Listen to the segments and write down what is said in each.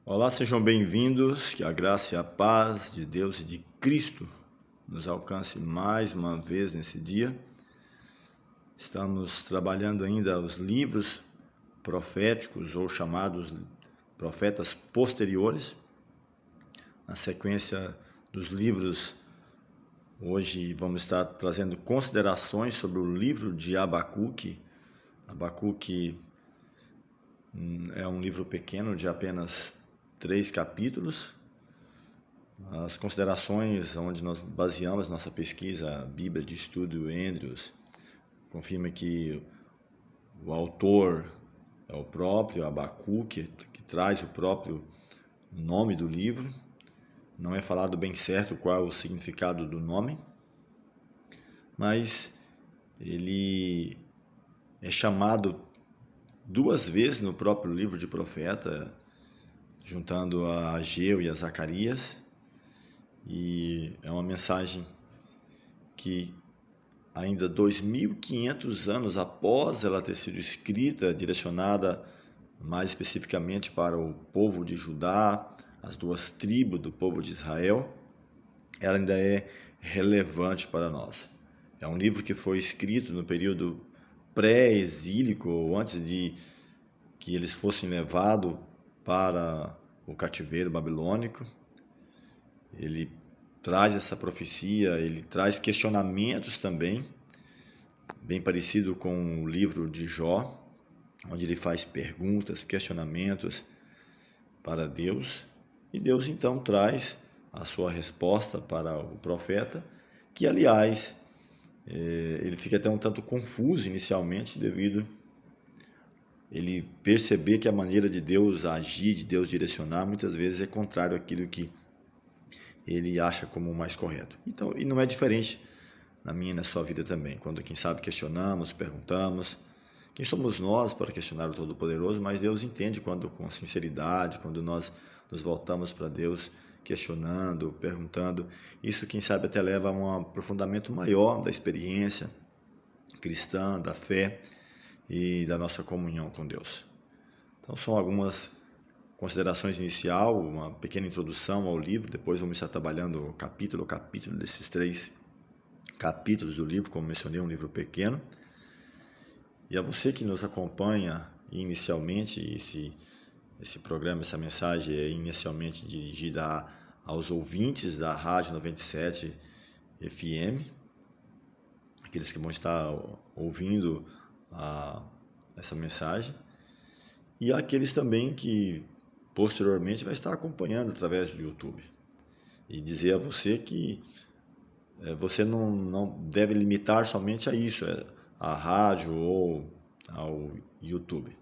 Olá, sejam bem-vindos, que a graça e a paz de Deus e de Cristo nos alcance mais uma vez nesse dia. Estamos trabalhando ainda os livros proféticos ou chamados profetas posteriores. Na sequência dos livros, hoje vamos estar trazendo considerações sobre o livro de Abacuque. Abacuque é um livro pequeno de apenas 3 capítulos. As considerações onde nós baseamos nossa pesquisa, a Bíblia de Estudo Andrews, confirma que o autor é o próprio Abacuque, que traz o próprio nome do livro. Não é falado bem certo qual é o significado do nome, mas ele é chamado 2 vezes no próprio livro de profeta, juntando a Ageu e a Zacarias. E é uma mensagem que ainda 2.500 anos após ela ter sido escrita, direcionada mais especificamente para o povo de Judá, as 2 tribos do povo de Israel, ela ainda é relevante para nós. É um livro que foi escrito no período pré-exílico, ou antes de que eles fossem levados para o cativeiro babilônico. Ele traz essa profecia, ele traz questionamentos também, bem parecido com o livro de Jó, onde ele faz perguntas, questionamentos para Deus, e Deus então traz a sua resposta para o profeta, que aliás, ele fica até um tanto confuso inicialmente, devido ele perceber que a maneira de Deus agir, de Deus direcionar, muitas vezes é contrário àquilo que ele acha como o mais correto. Então, e não é diferente na minha e na sua vida também. Quando, quem sabe, questionamos, perguntamos, quem somos nós para questionar o Todo-Poderoso? Mas Deus entende quando, com sinceridade, quando nós nos voltamos para Deus, questionando, perguntando. Isso, quem sabe, até leva a um aprofundamento maior da experiência cristã, da fé e da nossa comunhão com Deus. Então, são algumas considerações inicial, uma pequena introdução ao livro. Depois vamos estar trabalhando capítulo a capítulo desses 3 capítulos do livro, como mencionei, um livro pequeno. E a você que nos acompanha inicialmente, esse programa, essa mensagem é inicialmente dirigida aos ouvintes da Rádio 97 FM, aqueles que vão estar ouvindo essa mensagem, e aqueles também que posteriormente vai estar acompanhando através do YouTube. E dizer a você que você não deve limitar somente a isso, a rádio ou ao YouTube.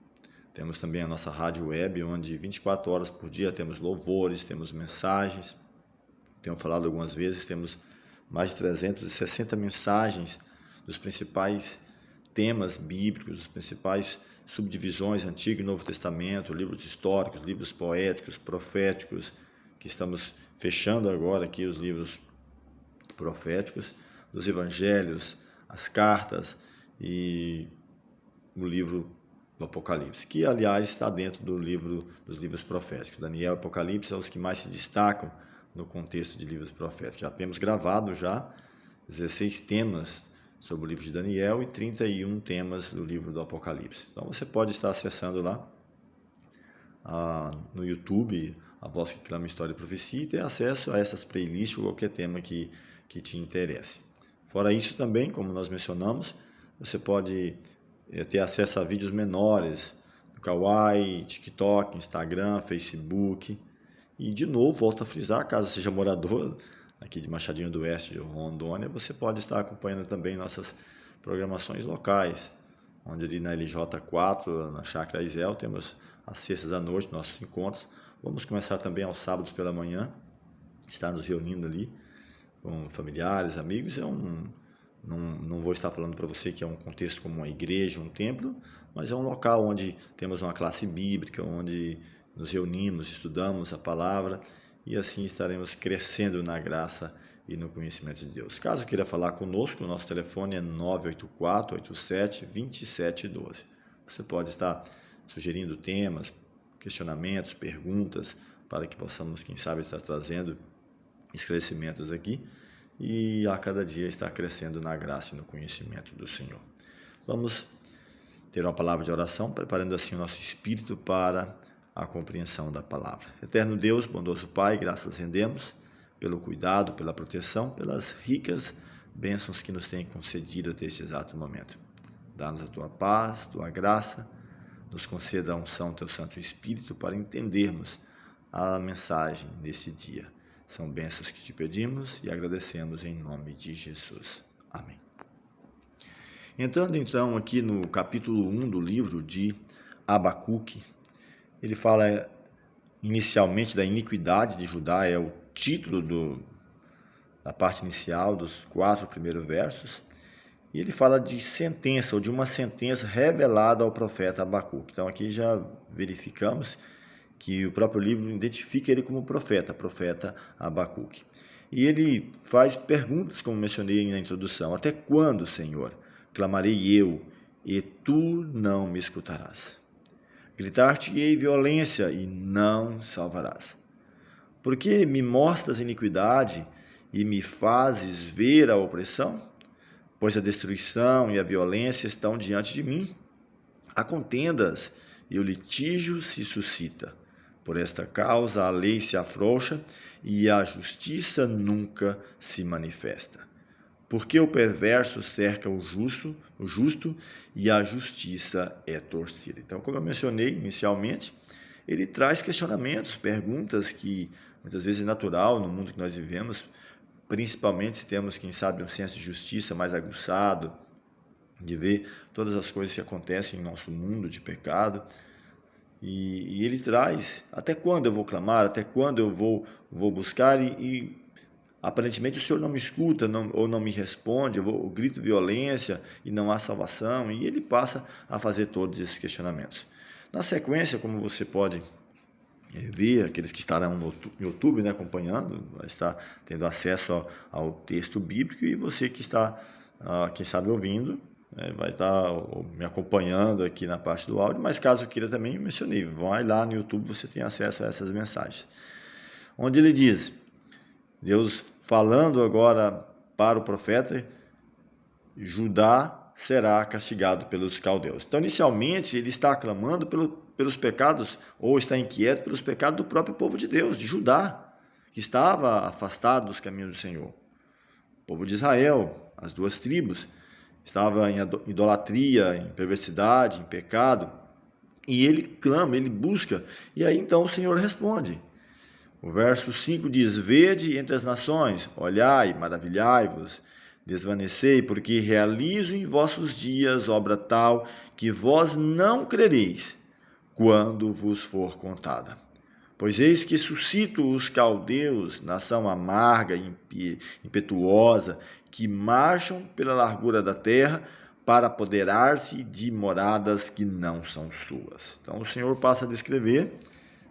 Temos também a nossa rádio web, onde 24 horas por dia temos louvores, temos mensagens. Tenho falado algumas vezes, temos mais de 360 mensagens dos principais temas bíblicos, dos principais subdivisões, Antigo e Novo Testamento, livros históricos, livros poéticos, proféticos, que estamos fechando agora aqui os livros proféticos, dos evangelhos, as cartas e o livro do Apocalipse, que aliás está dentro dos livros proféticos. Daniel e Apocalipse são os que mais se destacam no contexto de livros proféticos. Já temos gravado 16 temas sobre o livro de Daniel e 31 temas do livro do Apocalipse. Então você pode estar acessando lá no YouTube, A Voz que Clama História e Profecia, e ter acesso a essas playlists ou qualquer tema que te interesse. Fora isso também, como nós mencionamos, você pode ter acesso a vídeos menores no Kawaii, TikTok, Instagram, Facebook. E de novo, volto a frisar, caso seja morador aqui de Machadinho do Oeste, Rondônia, você pode estar acompanhando também nossas programações locais, onde ali na LJ4, na Chácara Isel, temos às sextas à noite nossos encontros. Vamos começar também aos sábados pela manhã, estar nos reunindo ali com familiares, amigos. Não vou estar falando para você que é um contexto como uma igreja, um templo, mas é um local onde temos uma classe bíblica, onde nos reunimos, estudamos a palavra e assim estaremos crescendo na graça e no conhecimento de Deus. Caso queira falar conosco, o nosso telefone é 984-87-2712. Você pode estar sugerindo temas, questionamentos, perguntas, para que possamos, quem sabe, estar trazendo esclarecimentos aqui e a cada dia estar crescendo na graça e no conhecimento do Senhor. Vamos ter uma palavra de oração, preparando assim o nosso espírito para a compreensão da palavra. Eterno Deus, bondoso Pai, graças rendemos pelo cuidado, pela proteção, pelas ricas bênçãos que nos tem concedido até este exato momento. Dá-nos a Tua paz, Tua graça, nos conceda a unção do Teu Santo Espírito para entendermos a mensagem desse dia. São bênçãos que te pedimos e agradecemos em nome de Jesus. Amém. Entrando então aqui no capítulo 1 do livro de Abacuque, ele fala inicialmente da iniquidade de Judá, é o título da parte inicial dos 4 primeiros versos, e ele fala de sentença, ou de uma sentença revelada ao profeta Abacuque. Então aqui já verificamos que o próprio livro identifica ele como profeta Abacuque. E ele faz perguntas, como mencionei na introdução: até quando, Senhor, clamarei eu, e tu não me escutarás? Gritar-te-ei violência, e não salvarás. Por que me mostras iniquidade e me fazes ver a opressão? Pois a destruição e a violência estão diante de mim. Há contendas e o litígio se suscita. Por esta causa a lei se afrouxa e a justiça nunca se manifesta. Porque o perverso cerca o justo e a justiça é torcida. Então, como eu mencionei inicialmente, ele traz questionamentos, perguntas que muitas vezes é natural no mundo que nós vivemos, principalmente se temos, quem sabe, um senso de justiça mais aguçado, de ver todas as coisas que acontecem em nosso mundo de pecado. E ele traz: até quando eu vou clamar, até quando eu vou buscar, e aparentemente o Senhor não me escuta, ou não me responde, eu grito violência e não há salvação, e ele passa a fazer todos esses questionamentos. Na sequência, como você pode ver, aqueles que estarão no YouTube, acompanhando, vai estar tendo acesso ao texto bíblico, e você que está, quem sabe, ouvindo, vai estar me acompanhando aqui na parte do áudio, mas caso queira também, eu mencionei, vai lá no YouTube, você tem acesso a essas mensagens. Onde ele diz, Deus falando agora para o profeta: Judá será castigado pelos caldeus. Então, inicialmente, ele está clamando pelos pecados, ou está inquieto pelos pecados do próprio povo de Deus, de Judá, que estava afastado dos caminhos do Senhor. O povo de Israel, as 2 tribos, estava em idolatria, em perversidade, em pecado, e ele clama, ele busca, e aí então o Senhor responde. O verso 5 diz: vede entre as nações, olhai, maravilhai-vos, desvanecei, porque realizo em vossos dias obra tal que vós não crereis quando vos for contada. Pois eis que suscito os caldeus, nação amarga e impetuosa, que marcham pela largura da terra para apoderar-se de moradas que não são suas. Então o Senhor passa a descrever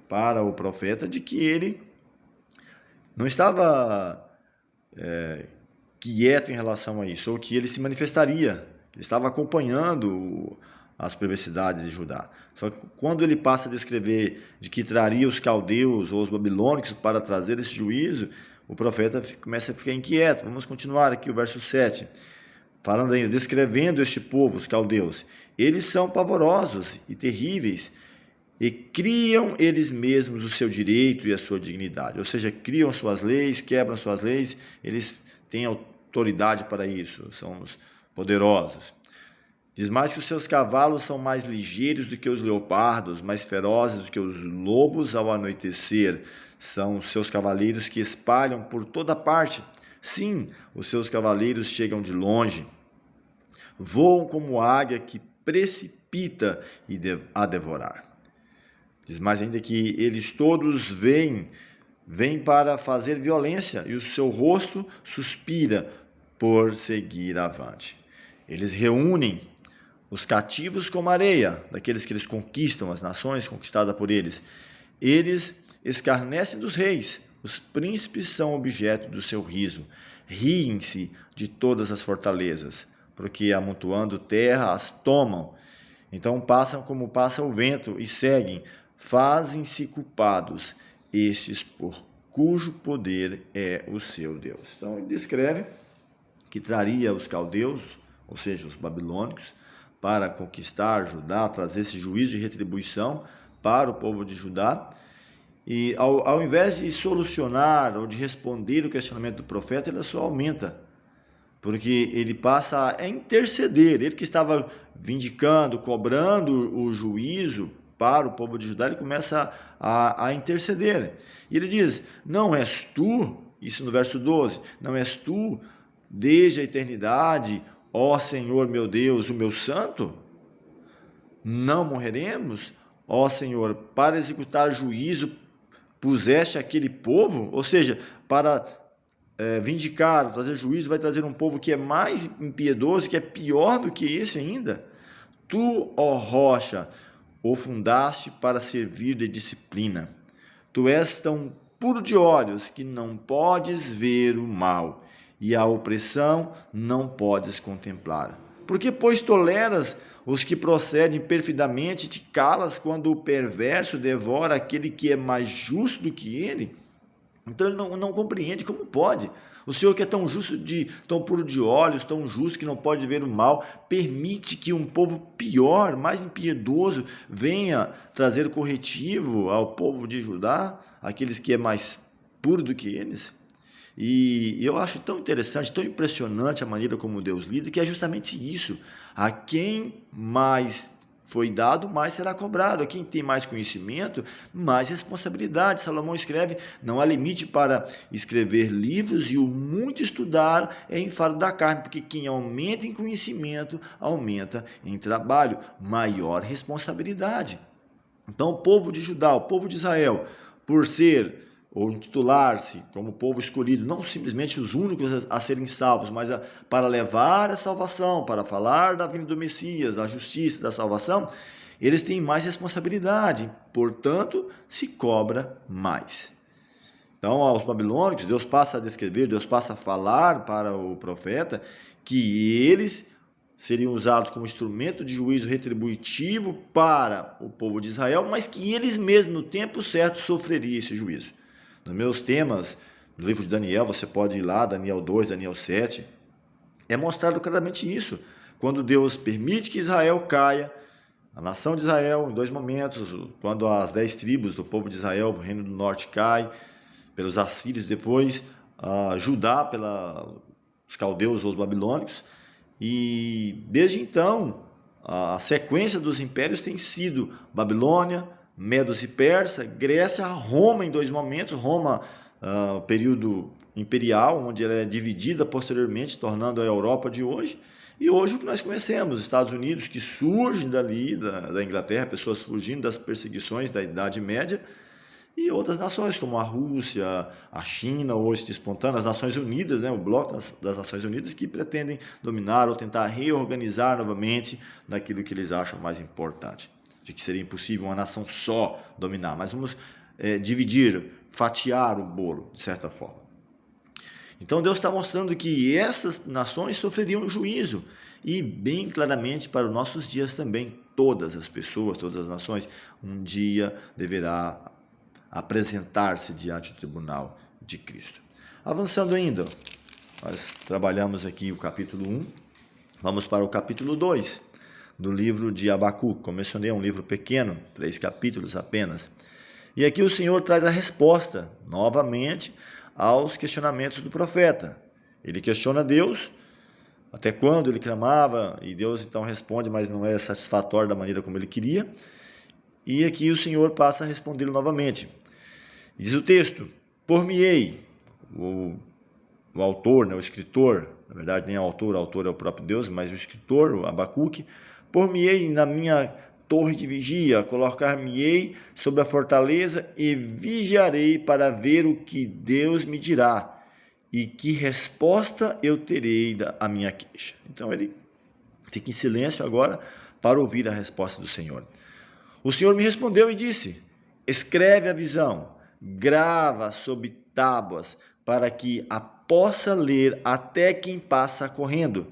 para o profeta de que ele não estava quieto em relação a isso, ou que ele se manifestaria, ele estava acompanhando as perversidades de Judá. Só que quando ele passa a descrever de que traria os caldeus ou os babilônicos para trazer esse juízo, o profeta começa a ficar inquieto. Vamos continuar aqui o verso 7, falando ainda, descrevendo este povo, os caldeus: eles são pavorosos e terríveis, e criam eles mesmos o seu direito e a sua dignidade. Ou seja, criam suas leis, quebram suas leis, eles têm autoridade para isso, são os poderosos. Diz mais que os seus cavalos são mais ligeiros do que os leopardos, mais ferozes do que os lobos ao anoitecer. São os seus cavaleiros que espalham por toda parte. Sim, os seus cavaleiros chegam de longe. Voam como águia que precipita a devorar. Diz mais ainda que eles todos vêm para fazer violência, e o seu rosto suspira por seguir avante. Eles reúnem os cativos como areia, daqueles que eles conquistam, as nações conquistadas por eles. Eles escarnecem dos reis, os príncipes são objeto do seu riso. Riem-se de todas as fortalezas, porque amontoando terra as tomam. Então passam como passa o vento e seguem, fazem-se culpados, estes por cujo poder é o seu Deus. Então ele descreve que traria os caldeus, ou seja, os babilônicos, para conquistar Judá, trazer esse juízo de retribuição para o povo de Judá. E ao invés de solucionar ou de responder o questionamento do profeta, ele só aumenta, porque ele passa a interceder. Ele que estava vindicando, cobrando o juízo para o povo de Judá, ele começa a interceder. E ele diz: não és tu, isso no verso 12, não és tu, desde a eternidade, ó Senhor meu Deus, o meu santo? Não morreremos? Ó Senhor, para executar juízo puseste aquele povo? Ou seja, para vindicar, trazer juízo, vai trazer um povo que é mais impiedoso, que é pior do que esse ainda? Tu, ó rocha, o fundaste para servir de disciplina. Tu és tão puro de olhos que não podes ver o mal, e a opressão não podes contemplar. Por que, pois, toleras os que procedem perfidamente e te calas quando o perverso devora aquele que é mais justo do que ele? Então ele não compreende como pode. O Senhor, que é tão justo, tão puro de olhos, tão justo que não pode ver o mal, permite que um povo pior, mais impiedoso, venha trazer corretivo ao povo de Judá, aqueles que é mais puro do que eles. E eu acho tão interessante, tão impressionante a maneira como Deus lida, que é justamente isso. A quem mais foi dado, mais será cobrado. A quem tem mais conhecimento, mais responsabilidade. Salomão escreve: não há limite para escrever livros, e o muito estudar é enfado da carne, porque quem aumenta em conhecimento, aumenta em trabalho, maior responsabilidade. Então o povo de Judá, o povo de Israel, por ser ou intitular-se como povo escolhido, não simplesmente os únicos a serem salvos, mas para levar a salvação, para falar da vinda do Messias, da justiça, da salvação, eles têm mais responsabilidade, portanto, se cobra mais. Então, aos babilônicos, Deus passa a descrever, Deus passa a falar para o profeta que eles seriam usados como instrumento de juízo retributivo para o povo de Israel, mas que eles mesmos, no tempo certo, sofreriam esse juízo. Nos meus temas, no livro de Daniel, você pode ir lá, Daniel 2, Daniel 7, é mostrado claramente isso. Quando Deus permite que Israel caia, a nação de Israel, em dois momentos, quando as 10 tribos do povo de Israel, o reino do norte, cai pelos assírios, depois Judá pelos caldeus ou os babilônicos, e desde então a sequência dos impérios tem sido Babilônia, Medos e Persa, Grécia, Roma em dois momentos. Roma, período imperial, onde ela é dividida posteriormente, tornando a Europa de hoje. E hoje o que nós conhecemos, Estados Unidos, que surgem dali, da Inglaterra, pessoas fugindo das perseguições da Idade Média, e outras nações, como a Rússia, a China, hoje despontando, as Nações Unidas, o bloco das Nações Unidas, que pretendem dominar ou tentar reorganizar novamente naquilo que eles acham mais importante. De que seria impossível uma nação só dominar, mas vamos dividir, fatiar o bolo, de certa forma. Então Deus está mostrando que essas nações sofreriam juízo, e bem claramente para os nossos dias também, todas as pessoas, todas as nações, um dia deverá apresentar-se diante do tribunal de Cristo. Avançando ainda, nós trabalhamos aqui o capítulo 1, vamos para o capítulo 2, do livro de Abacuque. Como mencionei, é um livro pequeno, 3 capítulos apenas. E aqui o Senhor traz a resposta, novamente, aos questionamentos do profeta. Ele questiona Deus, até quando ele clamava, e Deus então responde, mas não é satisfatório da maneira como ele queria. E aqui o Senhor passa a respondê-lo novamente. Diz o texto: por-me-ei, o autor, o escritor, na verdade nem é o autor é o próprio Deus, mas o escritor, o Abacuque, por-me-ei na minha torre de vigia, colocar-me-ei sobre a fortaleza e vigiarei para ver o que Deus me dirá e que resposta eu terei à minha queixa. Então ele fica em silêncio agora para ouvir a resposta do Senhor. O Senhor me respondeu e disse: escreve a visão, grava sobre tábuas, para que a possa ler até quem passa correndo,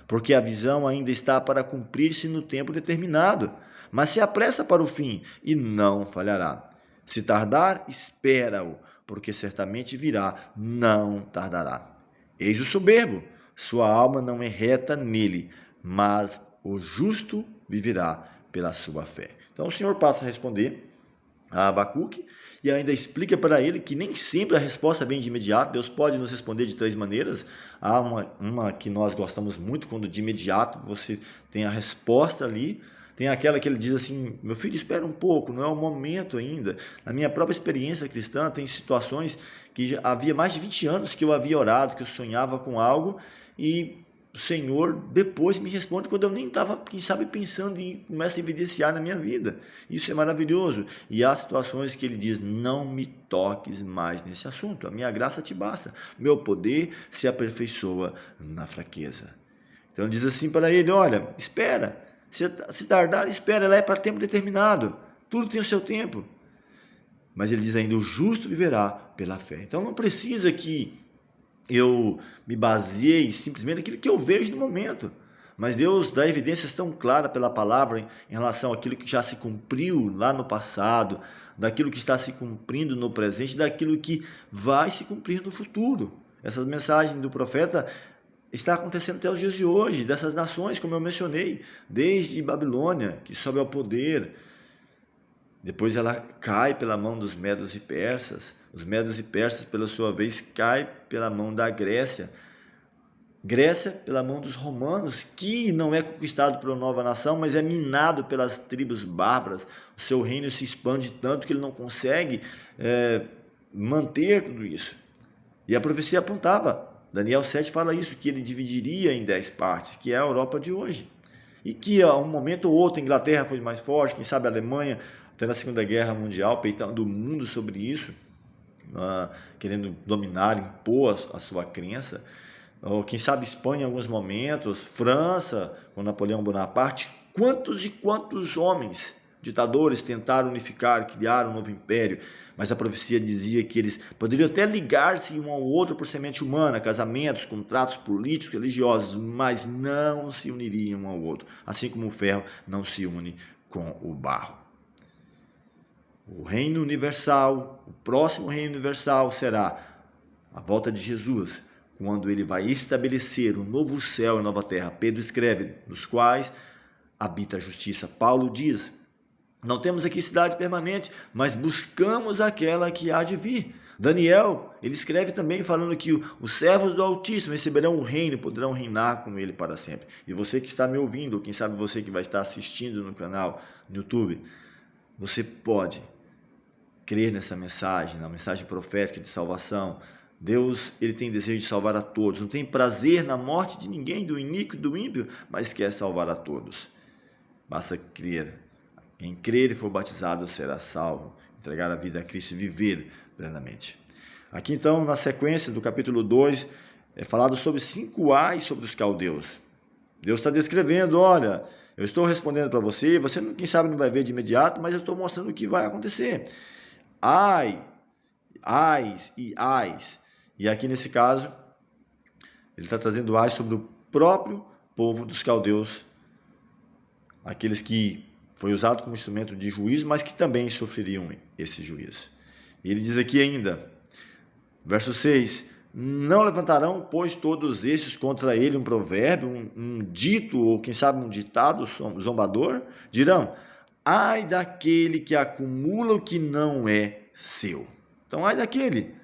porque a visão ainda está para cumprir-se no tempo determinado. mas se apressa para o fim e não falhará. Se tardar, espera-o, porque certamente virá, não tardará. Eis o soberbo, sua alma não é reta nele, mas o justo viverá pela sua fé. Então o Senhor passa a responder a Abacuque e ainda explica para ele que nem sempre a resposta vem de imediato. Deus pode nos responder de 3 maneiras. Há uma que nós gostamos muito, quando de imediato você tem a resposta ali. Tem aquela que ele diz assim: meu filho, espera um pouco, não é o momento ainda. Na minha própria experiência cristã, tem situações que já havia mais de 20 anos que eu havia orado, que eu sonhava com algo, e o Senhor depois me responde quando eu nem estava, quem sabe, pensando, e começa a evidenciar na minha vida. Isso é maravilhoso. E há situações que ele diz: não me toques mais nesse assunto, a minha graça te basta, meu poder se aperfeiçoa na fraqueza. Então ele diz assim para ele: olha, espera, se tardar, espera, ela é para tempo determinado, tudo tem o seu tempo. Mas ele diz ainda: o justo viverá pela fé. Então não precisa que eu me baseei simplesmente naquilo que eu vejo no momento, mas Deus dá evidências tão claras pela palavra em relação àquilo que já se cumpriu lá no passado, daquilo que está se cumprindo no presente, daquilo que vai se cumprir no futuro. Essas mensagens do profeta está acontecendo até os dias de hoje, dessas nações, como eu mencionei, desde Babilônia, que sobe ao poder. Depois ela cai pela mão dos medos e persas. Os medos e persas, pela sua vez, caem pela mão da Grécia. Grécia pela mão dos romanos, que não é conquistado por uma nova nação, mas é minado pelas tribos bárbaras. O seu reino se expande tanto que ele não consegue manter tudo isso. E a profecia apontava, Daniel 7 fala isso, que ele dividiria em 10 partes, que é a Europa de hoje. E que a um momento ou outro a Inglaterra foi mais forte, quem sabe a Alemanha, até na Segunda Guerra Mundial, peitando o mundo sobre isso, querendo dominar, impor a sua crença. Ou quem sabe Espanha em alguns momentos, França, com Napoleão Bonaparte. Quantos e quantos homens, ditadores, tentaram unificar, criar um novo império, mas a profecia dizia que eles poderiam até ligar-se um ao outro por semente humana, casamentos, contratos políticos, religiosos, mas não se uniriam um ao outro, assim como o ferro não se une com o barro. O reino universal, o próximo reino universal será a volta de Jesus, quando ele vai estabelecer um novo céu e nova terra. Pedro escreve: nos quais habita a justiça. Paulo diz: não temos aqui cidade permanente, mas buscamos aquela que há de vir. Daniel, ele escreve também falando que os servos do Altíssimo receberão o reino e poderão reinar com ele para sempre. E você que está me ouvindo, ou quem sabe você que vai estar assistindo no canal, no YouTube, você pode crer nessa mensagem, na mensagem profética de salvação. Deus, ele tem desejo de salvar a todos, não tem prazer na morte de ninguém, do iníquo e do ímpio, mas quer salvar a todos. Basta crer. Quem crer e for batizado será salvo, entregar a vida a Cristo e viver plenamente. Aqui então, na sequência do capítulo 2, é falado sobre 5 ais sobre os caldeus. Deus está descrevendo: olha, eu estou respondendo para você, você quem sabe não vai ver de imediato, mas eu estou mostrando o que vai acontecer. Ai, ais e ais. E aqui nesse caso, ele está trazendo ais sobre o próprio povo dos caldeus, aqueles que foi usado como instrumento de juízo, mas que também sofreriam esse juízo. E ele diz aqui ainda, verso 6, não levantarão, pois, todos estes contra ele um provérbio, um dito, ou quem sabe um ditado zombador? Dirão: ai daquele que acumula o que não é seu. Então, ai daquele.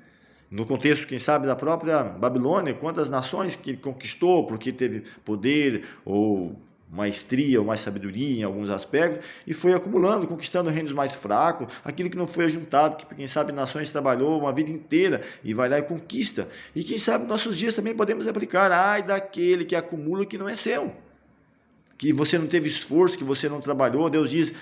No contexto, quem sabe, da própria Babilônia, quantas nações que ele conquistou porque teve poder ou maestria ou mais sabedoria em alguns aspectos, e foi acumulando, conquistando reinos mais fracos, aquilo que não foi ajuntado, que quem sabe nações trabalhou uma vida inteira e vai lá e conquista. E quem sabe nossos dias também podemos aplicar: ai daquele que acumula o que não é seu, que você não teve esforço, que você não trabalhou. Deus diz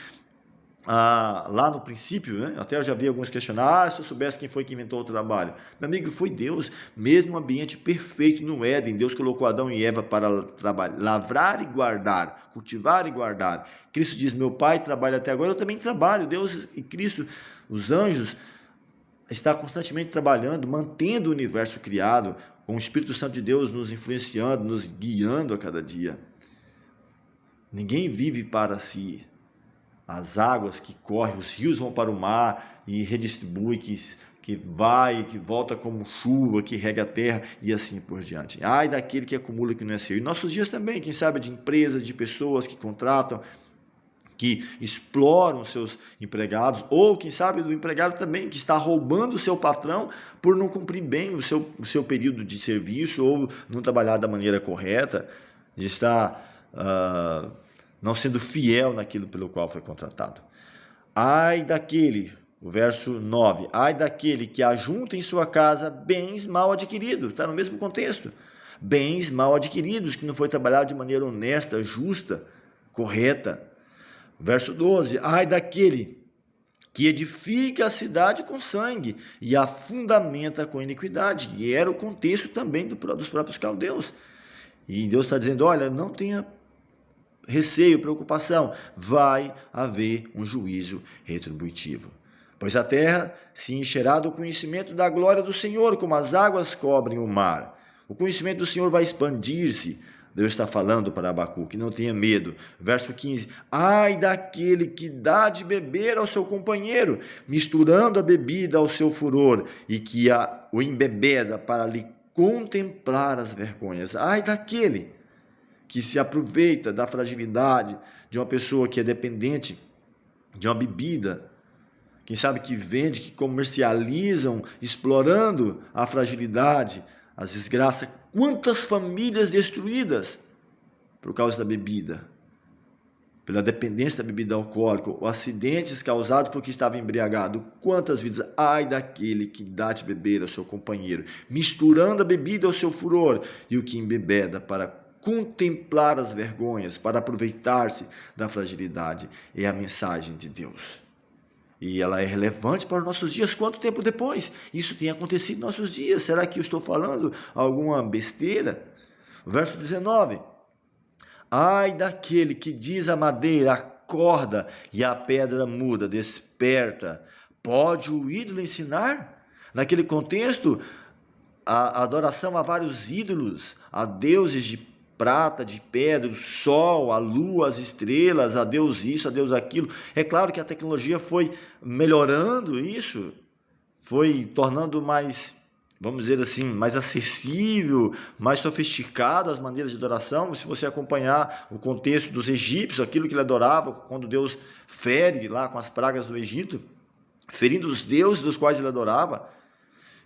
lá no princípio, né? Até eu já vi alguns questionar: se eu soubesse quem foi que inventou o trabalho. Meu amigo, foi Deus. Mesmo um ambiente perfeito no Éden, Deus colocou Adão e Eva para trabalhar, lavrar e guardar, cultivar e guardar. Cristo diz: meu Pai trabalha até agora, eu também trabalho. Deus e Cristo, os anjos, está constantemente trabalhando, mantendo o universo criado, com o Espírito Santo de Deus nos influenciando, nos guiando a cada dia. Ninguém vive para si. as águas que correm, os rios vão para o mar e redistribui, que vai, que volta como chuva, que rega a terra e assim por diante. Ai daquele que acumula que não é seu. E nossos dias também, quem sabe, de empresas, de pessoas que contratam, que exploram seus empregados, ou quem sabe do empregado também, que está roubando o seu patrão por não cumprir bem o seu período de serviço, ou não trabalhar da maneira correta, de estar não sendo fiel naquilo pelo qual foi contratado. Ai daquele, o verso 9, ai daquele que ajunta em sua casa bens mal adquiridos, está no mesmo contexto, bens mal adquiridos, que não foi trabalhado de maneira honesta, justa, correta. Verso 12, ai daquele que edifica a cidade com sangue e a fundamenta com iniquidade. E era o contexto também dos próprios caldeus. E Deus está dizendo, olha, não tenha receio, preocupação, vai haver um juízo retributivo. Pois a terra se encherá do conhecimento da glória do Senhor, como as águas cobrem o mar. O conhecimento do Senhor vai expandir-se. Deus está falando para Abacuque, não tenha medo. Verso 15, ai daquele que dá de beber ao seu companheiro, misturando a bebida ao seu furor, e que o embebeda para lhe contemplar as vergonhas. Ai daquele que se aproveita da fragilidade de uma pessoa que é dependente de uma bebida, quem sabe que vende, que comercializam, explorando a fragilidade, as desgraças. Quantas famílias destruídas por causa da bebida, pela dependência da bebida alcoólica, ou acidentes causados porque estava embriagado. Quantas vidas? Ai daquele que dá de beber ao seu companheiro, misturando a bebida ao seu furor, e o que embebeda para contemplar as vergonhas, para aproveitar-se da fragilidade. É a mensagem de Deus. E ela é relevante para os nossos dias. Quanto tempo depois isso tem acontecido nos nossos dias? Será que eu estou falando alguma besteira? Verso 19. Ai daquele que diz à madeira, acorda, e a pedra muda, desperta. Pode o ídolo ensinar? Naquele contexto, a adoração a vários ídolos, a deuses de prata, de pedra, o sol, a lua, as estrelas, a Deus isso, a Deus aquilo. É claro que a tecnologia foi melhorando isso, foi tornando mais, vamos dizer assim, mais acessível, mais sofisticado as maneiras de adoração. Se você acompanhar o contexto dos egípcios, aquilo que ele adorava, quando Deus fere lá com as pragas do Egito, ferindo os deuses dos quais ele adorava.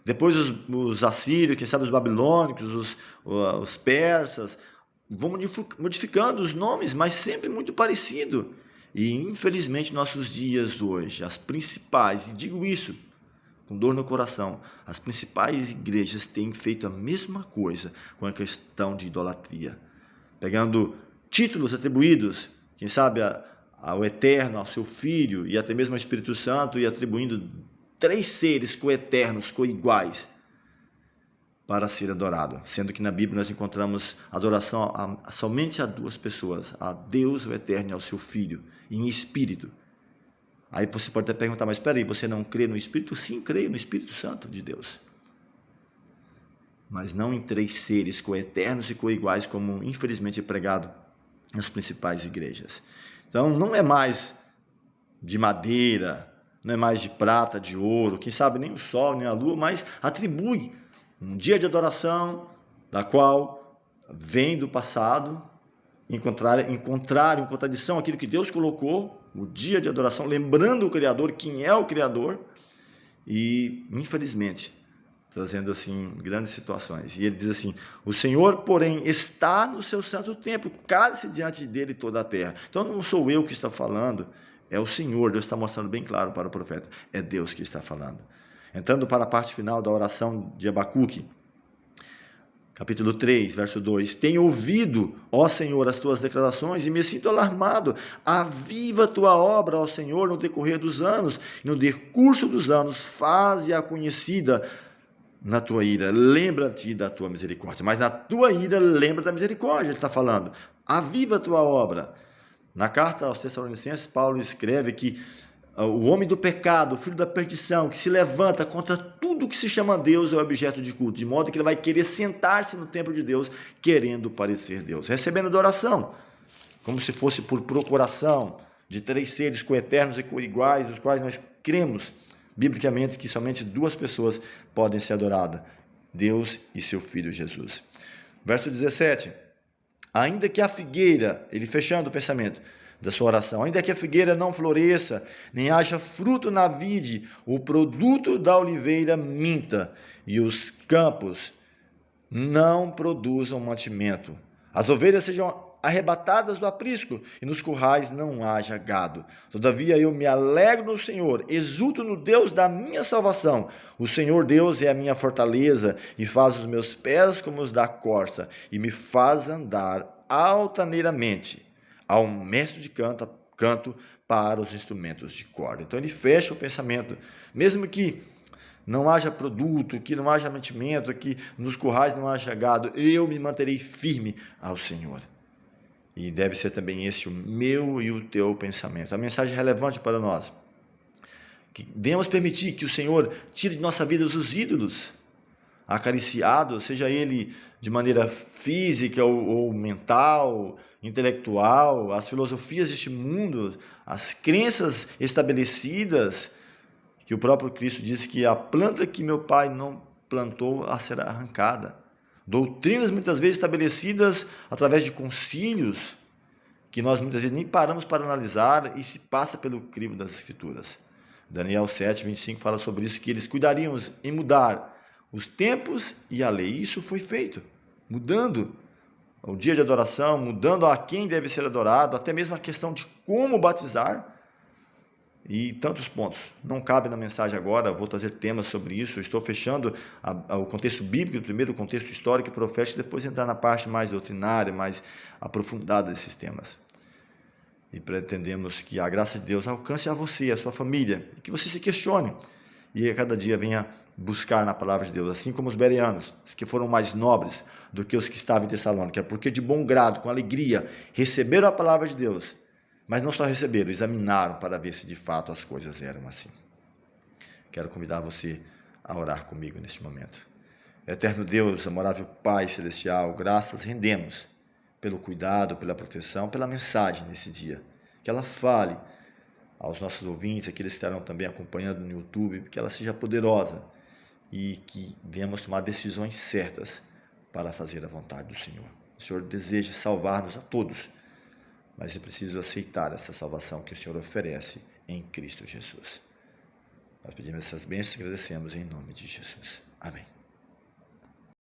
Depois os assírios, quem sabe os babilônicos, os persas, vão modificando os nomes, mas sempre muito parecido. E infelizmente nossos dias hoje, as principais, e digo isso com dor no coração, as principais igrejas têm feito a mesma coisa com a questão de idolatria, pegando títulos atribuídos, quem sabe ao Eterno, ao seu Filho e até mesmo ao Espírito Santo, e atribuindo 3 seres coeternos, coiguais, para ser adorado, sendo que na Bíblia nós encontramos adoração somente a 2 pessoas, a Deus, o Eterno, e ao seu Filho, em espírito. Aí você pode até perguntar, mas espera aí, você não crê no Espírito? Sim, creio no Espírito Santo de Deus, mas não em 3 seres coeternos e coiguais, como infelizmente é pregado nas principais igrejas. Então não é mais de madeira, não é mais de prata, de ouro, quem sabe nem o sol, nem a lua, mas atribui um dia de adoração, da qual vem do passado, encontrar em contradição aquilo que Deus colocou, o dia de adoração, lembrando o Criador, quem é o Criador, e infelizmente trazendo assim grandes situações. E ele diz assim, o Senhor, porém, está no seu santo templo, cale-se diante dele toda a terra. Então não sou eu que está falando, é o Senhor. Deus está mostrando bem claro para o profeta, é Deus que está falando. Entrando para a parte final da oração de Abacuque, capítulo 3, verso 2, tenho ouvido, ó Senhor, as tuas declarações e me sinto alarmado. Aviva a tua obra, ó Senhor, no decorrer dos anos, e no decurso dos anos, faze-a conhecida na tua ira. Lembra-te da tua misericórdia, mas na tua ira lembra da misericórdia, ele está falando. Aviva a tua obra. Na carta aos Tessalonicenses, Paulo escreve que o homem do pecado, o filho da perdição, que se levanta contra tudo que se chama Deus, é objeto de culto, de modo que ele vai querer sentar-se no templo de Deus, querendo parecer Deus, recebendo adoração, como se fosse por procuração de 3 seres coeternos e coiguais, os quais nós cremos biblicamente que somente 2 pessoas podem ser adoradas, Deus e seu Filho Jesus. Verso 17, ainda que a figueira, ele fechando o pensamento da sua oração, ainda que a figueira não floresça, nem haja fruto na vide, o produto da oliveira minta, e os campos não produzam mantimento, as ovelhas sejam arrebatadas do aprisco, e nos currais não haja gado. Todavia eu me alegro no Senhor, exulto no Deus da minha salvação. O Senhor Deus é a minha fortaleza, e faz os meus pés como os da corça, e me faz andar altaneiramente. Ao mestre de canto para os instrumentos de corda. Então ele fecha o pensamento, mesmo que não haja produto, que não haja mantimento, que nos currais não haja gado, eu me manterei firme ao Senhor. E deve ser também esse o meu e o teu pensamento. A mensagem é relevante para nós. Que devemos permitir que o Senhor tire de nossa vida os ídolos acariciados, seja ele de maneira física ou mental, intelectual, as filosofias deste mundo, as crenças estabelecidas, que o próprio Cristo disse que a planta que meu Pai não plantou, ela será arrancada. Doutrinas muitas vezes estabelecidas através de concílios, que nós muitas vezes nem paramos para analisar e se passa pelo crivo das Escrituras. Daniel 7, 25 fala sobre isso, que eles cuidariam em mudar os tempos e a lei. Isso foi feito, mudando o dia de adoração, mudando a quem deve ser adorado, até mesmo a questão de como batizar, e tantos pontos. Não cabe na mensagem agora, vou trazer temas sobre isso, estou fechando o contexto bíblico, primeiro o contexto histórico e profético, depois entrar na parte mais doutrinária, mais aprofundada desses temas. E pretendemos que a graça de Deus alcance a você, a sua família, e que você se questione, e a cada dia venha buscar na palavra de Deus, assim como os bereanos, que foram mais nobres do que os que estavam em Tessalônica, porque de bom grado, com alegria, receberam a palavra de Deus, mas não só receberam, examinaram para ver se de fato as coisas eram assim. Quero convidar você a orar comigo neste momento. Eterno Deus, amorável Pai Celestial, graças rendemos pelo cuidado, pela proteção, pela mensagem nesse dia. Que ela fale aos nossos ouvintes, aqueles que estarão também acompanhando no YouTube, que ela seja poderosa e que venhamos tomar decisões certas para fazer a vontade do Senhor. O Senhor deseja salvar-nos a todos, mas é preciso aceitar essa salvação que o Senhor oferece em Cristo Jesus. Nós pedimos essas bênçãos e agradecemos em nome de Jesus. Amém.